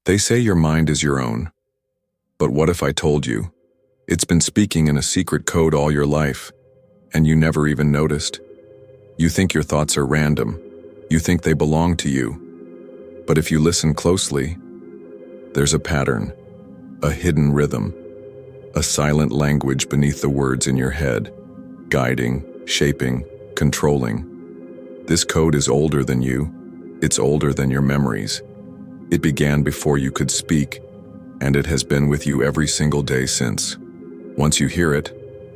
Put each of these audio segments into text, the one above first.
They say your mind is your own. But what if I told you, it's been speaking in a secret code all your life, and you never even noticed? You think your thoughts are random. You think they belong to you. But if you listen closely, there's a pattern, a hidden rhythm, a silent language beneath the words in your head, guiding, shaping, controlling. This code is older than you. It's older than your memories. It began before you could speak, and it has been with you every single day since. Once you hear it,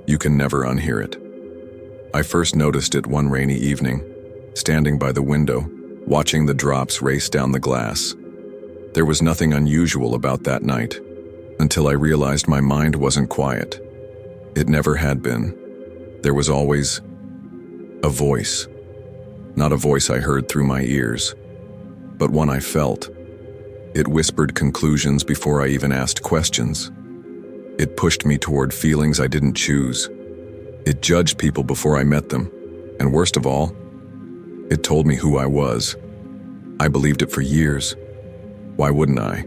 you can never unhear it. I first noticed it one rainy evening, standing by the window, watching the drops race down the glass. There was nothing unusual about that night, until I realized my mind wasn't quiet. It never had been. There was always a voice. Not a voice I heard through my ears, but one I felt. It whispered conclusions before I even asked questions. It pushed me toward feelings I didn't choose. It judged people before I met them, and worst of all, it told me who I was. I believed it for years. Why wouldn't I?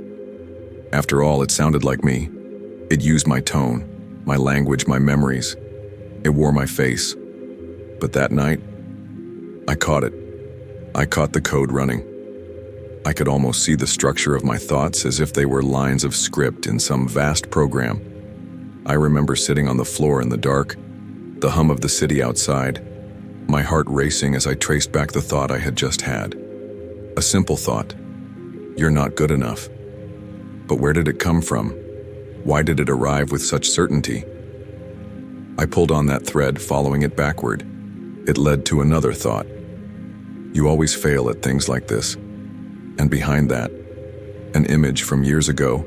After all, it sounded like me. It used my tone, my language, my memories. It wore my face. But that night, I caught it. I caught the code running. I could almost see the structure of my thoughts as if they were lines of script in some vast program. I remember sitting on the floor in the dark, the hum of the city outside, my heart racing as I traced back the thought I had just had. A simple thought. You're not good enough. But where did it come from? Why did it arrive with such certainty? I pulled on that thread, following it backward. It led to another thought. You always fail at things like this. And behind that, an image from years ago.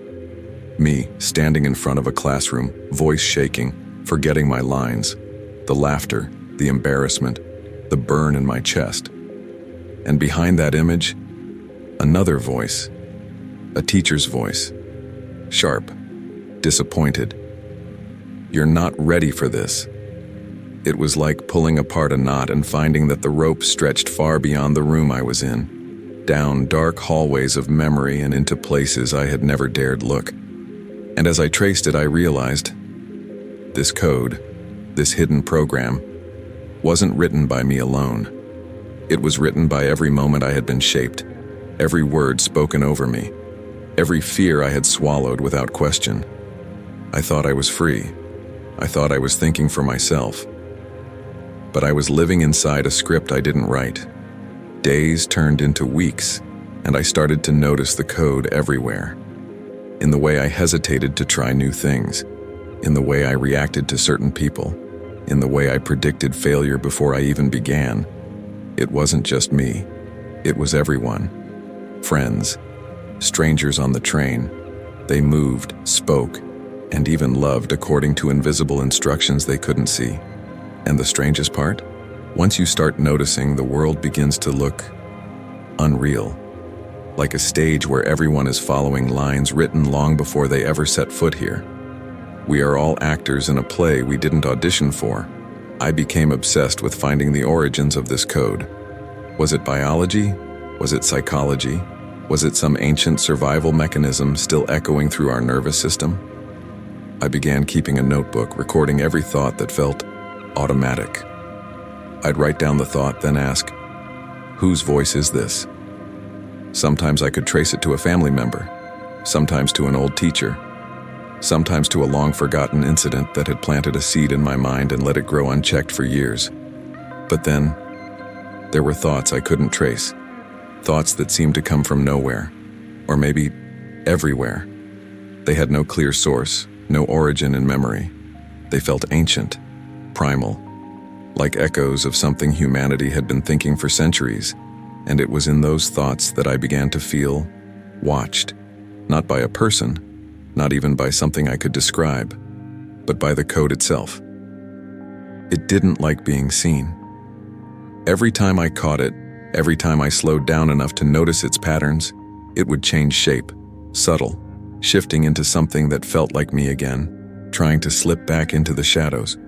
Me, standing in front of a classroom, voice shaking, forgetting my lines. The laughter, the embarrassment, the burn in my chest. And behind that image, another voice. A teacher's voice. Sharp. Disappointed. You're not ready for this. It was like pulling apart a knot and finding that the rope stretched far beyond the room I was in. Down dark hallways of memory and into places I had never dared look. And as I traced it, I realized this code, this hidden program, wasn't written by me alone. It was written by every moment I had been shaped, every word spoken over me, every fear I had swallowed without question. I thought I was free. I thought I was thinking for myself. But I was living inside a script I didn't write. Days turned into weeks, and I started to notice the code everywhere. In the way I hesitated to try new things, in the way I reacted to certain people, in the way I predicted failure before I even began. It wasn't just me. It was everyone. Friends, strangers on the train. They moved, spoke, and even loved according to invisible instructions they couldn't see. And the strangest part? Once you start noticing, the world begins to look unreal. Like a stage where everyone is following lines written long before they ever set foot here. We are all actors in a play we didn't audition for. I became obsessed with finding the origins of this code. Was it biology? Was it psychology? Was it some ancient survival mechanism still echoing through our nervous system? I began keeping a notebook, recording every thought that felt automatic. I'd write down the thought, then ask, whose voice is this? Sometimes I could trace it to a family member, sometimes to an old teacher, sometimes to a long-forgotten incident that had planted a seed in my mind and let it grow unchecked for years. But then, there were thoughts I couldn't trace, thoughts that seemed to come from nowhere, or maybe everywhere. They had no clear source, no origin in memory. They felt ancient, primal, like echoes of something humanity had been thinking for centuries, and it was in those thoughts that I began to feel watched, not by a person, not even by something I could describe, but by the code itself. It didn't like being seen. Every time I caught it, every time I slowed down enough to notice its patterns, it would change shape, subtle, shifting into something that felt like me again, trying to slip back into the shadows.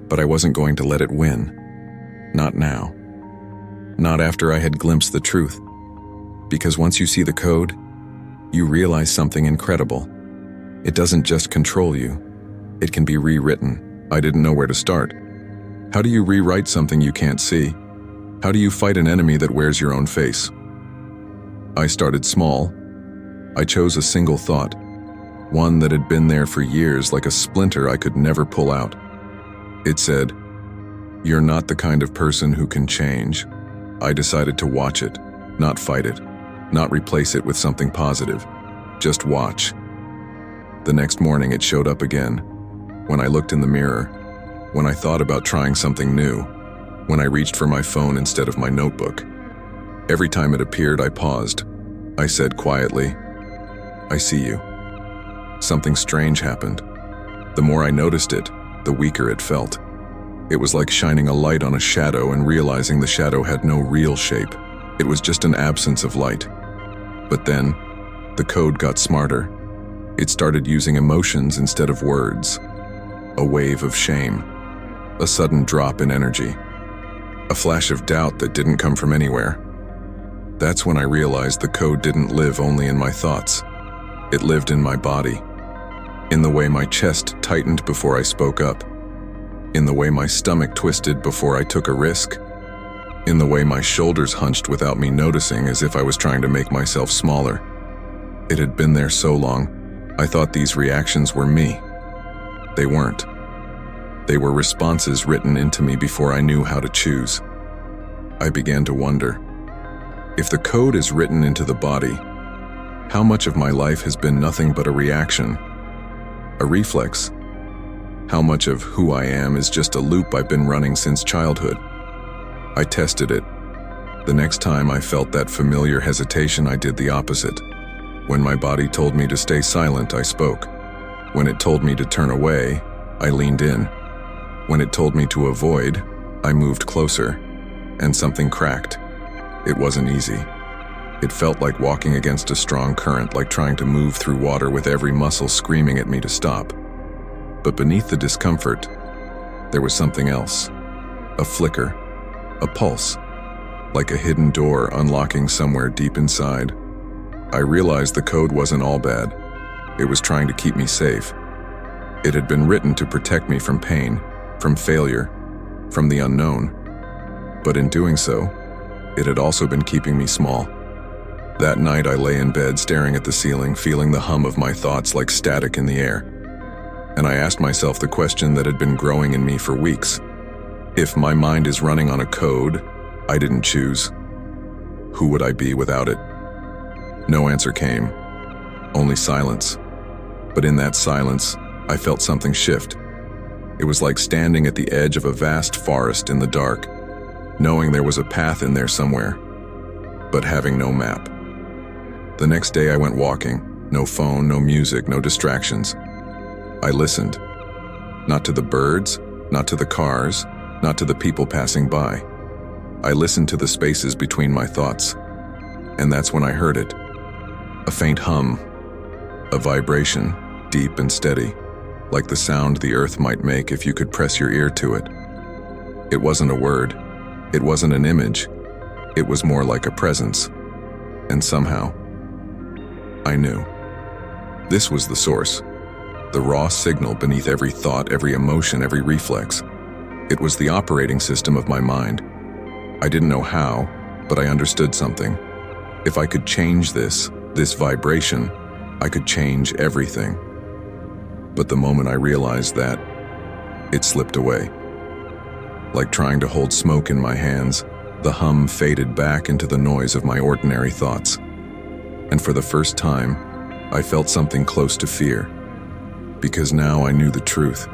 But I wasn't going to let it win. Not now. Not after I had glimpsed the truth. Because once you see the code, you realize something incredible. It doesn't just control you. It can be rewritten. I didn't know where to start. How do you rewrite something you can't see? How do you fight an enemy that wears your own face? I started small. I chose a single thought, one that had been there for years like a splinter I could never pull out. It said, "You're not the kind of person who can change." I decided to watch it, not fight it, not replace it with something positive. Just watch. The next morning it showed up again. When I looked in the mirror, when I thought about trying something new, when I reached for my phone instead of my notebook. Every time it appeared, I paused. I said quietly, "I see you." Something strange happened. The more I noticed it, the weaker it felt. It was like shining a light on a shadow and realizing the shadow had no real shape. It was just an absence of light. But then, the code got smarter. It started using emotions instead of words. A wave of shame. A sudden drop in energy. A flash of doubt that didn't come from anywhere. That's when I realized the code didn't live only in my thoughts. It lived in my body. In the way my chest tightened before I spoke up. In the way my stomach twisted before I took a risk. In the way my shoulders hunched without me noticing, as if I was trying to make myself smaller. It had been there so long, I thought these reactions were me. They weren't. They were responses written into me before I knew how to choose. I began to wonder, if the code is written into the body, how much of my life has been nothing but a reaction, a reflex? How much of who I am is just a loop I've been running since childhood? I tested it. The next time I felt that familiar hesitation, I did the opposite. When my body told me to stay silent, I spoke. When it told me to turn away, I leaned in. When it told me to avoid, I moved closer, and something cracked. It wasn't easy. It felt like walking against a strong current, like trying to move through water with every muscle screaming at me to stop. But beneath the discomfort, there was something else. A flicker, a pulse, like a hidden door unlocking somewhere deep inside. I realized the code wasn't all bad. It was trying to keep me safe. It had been written to protect me from pain, from failure, from the unknown. But in doing so, it had also been keeping me small. That night I lay in bed staring at the ceiling, feeling the hum of my thoughts like static in the air. And I asked myself the question that had been growing in me for weeks. If my mind is running on a code I didn't choose, who would I be without it? No answer came, only silence. But in that silence, I felt something shift. It was like standing at the edge of a vast forest in the dark, knowing there was a path in there somewhere, but having no map. The next day I went walking, no phone, no music, no distractions. I listened, not to the birds, not to the cars, not to the people passing by. I listened to the spaces between my thoughts, and that's when I heard it. A faint hum, a vibration, deep and steady, like the sound the earth might make if you could press your ear to it. It wasn't a word, it wasn't an image, it was more like a presence. And somehow, I knew. This was the source, the raw signal beneath every thought, every emotion, every reflex. It was the operating system of my mind. I didn't know how, but I understood something. If I could change this vibration, I could change everything. But the moment I realized that, it slipped away. Like trying to hold smoke in my hands, the hum faded back into the noise of my ordinary thoughts. And for the first time, I felt something close to fear. Because now I knew the truth.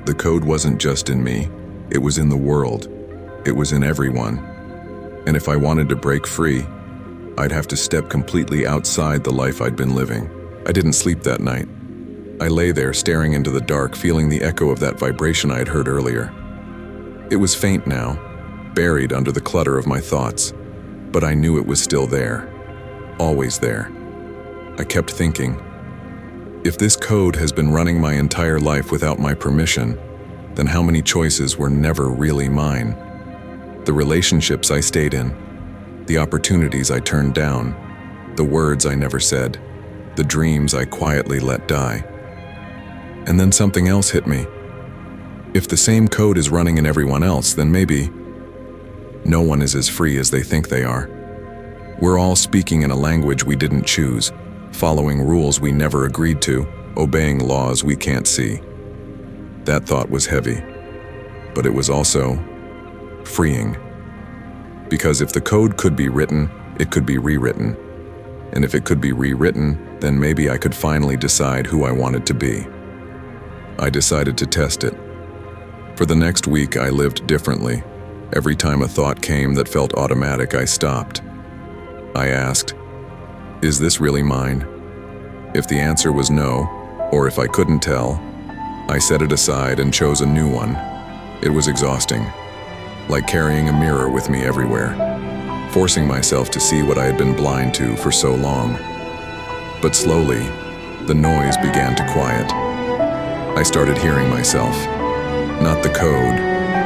The code wasn't just in me, it was in the world. It was in everyone. And if I wanted to break free, I'd have to step completely outside the life I'd been living. I didn't sleep that night. I lay there staring into the dark, feeling the echo of that vibration I had heard earlier. It was faint now, buried under the clutter of my thoughts, but I knew it was still there, always there. I kept thinking, if this code has been running my entire life without my permission, then how many choices were never really mine? The relationships I stayed in, the opportunities I turned down, the words I never said. the dreams I quietly let die. And then something else hit me. If the same code is running in everyone else, then maybe no one is as free as they think they are. We're all speaking in a language we didn't choose, following rules we never agreed to, obeying laws we can't see. That thought was heavy, but it was also freeing. Because if the code could be written, it could be rewritten. And if it could be rewritten, then maybe I could finally decide who I wanted to be. I decided to test it. For the next week, I lived differently. Every time a thought came that felt automatic, I stopped. I asked, is this really mine? If the answer was no, or if I couldn't tell, I set it aside and chose a new one. It was exhausting, like carrying a mirror with me everywhere, forcing myself to see what I had been blind to for so long. But slowly, the noise began to quiet. I started hearing myself. Not the code,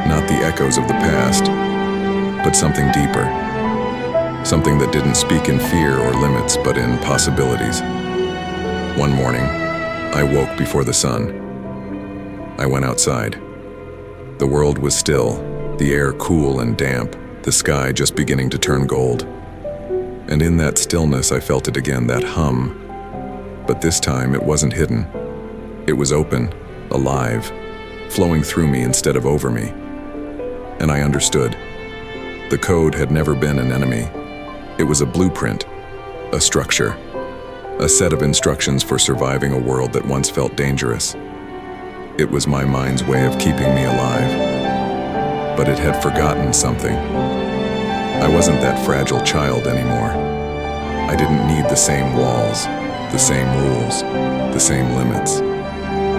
not the echoes of the past, but something deeper. Something that didn't speak in fear or limits, but in possibilities. One morning, I woke before the sun. I went outside. The world was still, the air cool and damp, the sky just beginning to turn gold. And in that stillness, I felt it again, that hum. But this time, it wasn't hidden. It was open, alive, flowing through me instead of over me. And I understood. The code had never been an enemy. It was a blueprint, a structure, a set of instructions for surviving a world that once felt dangerous. It was my mind's way of keeping me alive. But it had forgotten something. I wasn't that fragile child anymore. I didn't need the same walls, the same rules, the same limits.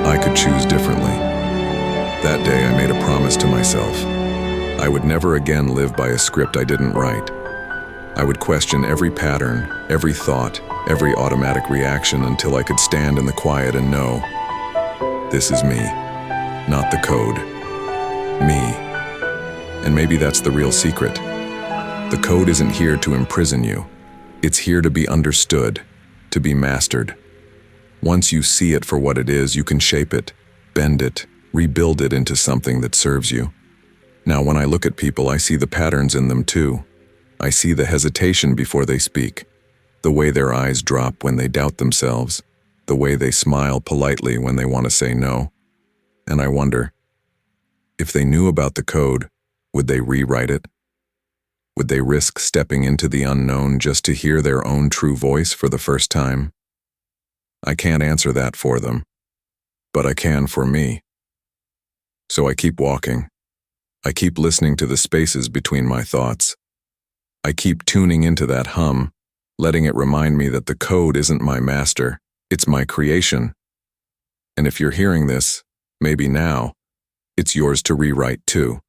I could choose differently. That day I made a promise to myself. I would never again live by a script I didn't write. I would question every pattern, every thought, every automatic reaction until I could stand in the quiet and know, this is me, not the code. Me. And maybe that's the real secret. The code isn't here to imprison you. It's here to be understood, to be mastered. Once you see it for what it is, you can shape it, bend it, rebuild it into something that serves you. Now, when I look at people, I see the patterns in them too. I see the hesitation before they speak, the way their eyes drop when they doubt themselves, the way they smile politely when they want to say no. And I wonder, if they knew about the code, would they rewrite it? Would they risk stepping into the unknown just to hear their own true voice for the first time? I can't answer that for them, but I can for me. So I keep walking. I keep listening to the spaces between my thoughts. I keep tuning into that hum, letting it remind me that the code isn't my master, it's my creation. And if you're hearing this, maybe now, it's yours to rewrite too.